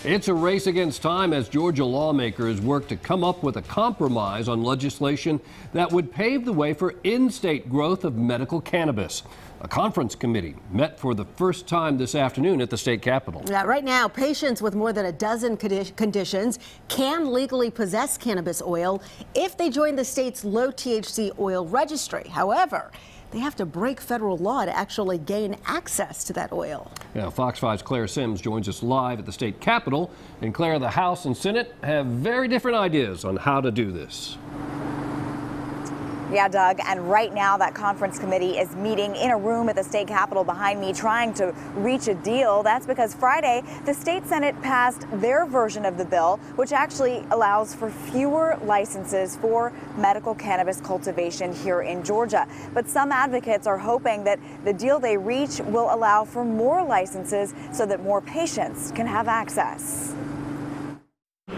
It's a race against time as Georgia lawmakers work to come up with a compromise on legislation that would pave the way for in-state growth of medical cannabis. A conference committee met for the first time this afternoon at the state capitol. Right now, patients with more than a dozen conditions can legally possess cannabis oil if they join the state's low THC oil registry. However, they have to break federal law to actually gain access to that oil. Now, Fox 5's Claire Sims joins us live at the state capitol. And Claire, the House and Senate have very different ideas on how to do this. Yeah, Doug, and right now that conference committee is meeting in a room at the state capitol behind me trying to reach a deal. That's because Friday, the state Senate passed their version of the bill, which actually allows for fewer licenses for medical cannabis cultivation here in Georgia. But some advocates are hoping that the deal they reach will allow for more licenses so that more patients can have access.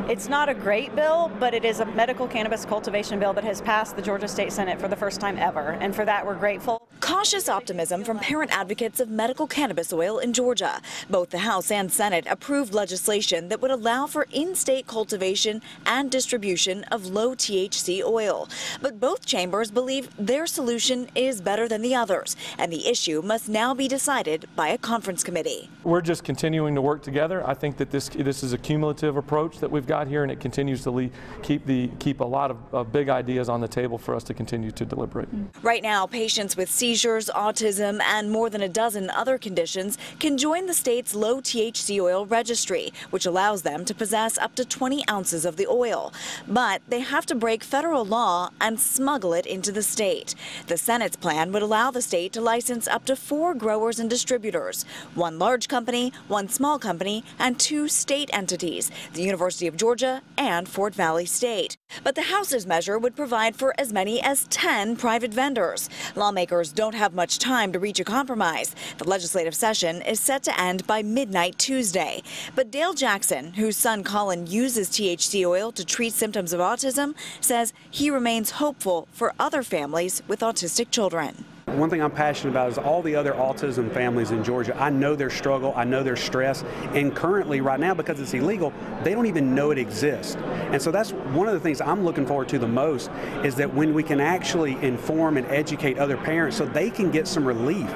It's not a great bill, but it is a medical cannabis cultivation bill that has passed the Georgia State Senate for the first time ever, and for that we're grateful. Cautious optimism from parent advocates of medical cannabis oil in Georgia. Both the House and Senate approved legislation that would allow for in-state cultivation and distribution of low THC oil. But both chambers believe their solution is better than the others, and the issue must now be decided by a conference committee. We're just continuing to work together. I think that this is a cumulative approach that we've got here, and it continues to keep a lot of big ideas on the table for us to continue to deliberate. Right now, patients with seizures, autism, and more than a dozen other conditions can join the state's low THC oil registry, which allows them to possess up to 20 ounces of the oil. But they have to break federal law and smuggle it into the state. The Senate's plan would allow the state to license up to 4 growers and distributors, 1 large company, 1 small company, and 2 state entities, the University of Georgia and Fort Valley State. But the House's measure would provide for as many as 10 private vendors. Lawmakers don't have much time to reach a compromise. The legislative session is set to end by midnight Tuesday. But Dale Jackson, whose son Colin uses THC oil to treat symptoms of autism, says he remains hopeful for other families with autistic children. One thing I'm passionate about is all the other autism families in Georgia. I know their struggle, I know their stress, and currently right now, because it's illegal, they don't even know it exists. And so that's one of the things I'm looking forward to the most, is that when we can actually inform and educate other parents so they can get some relief.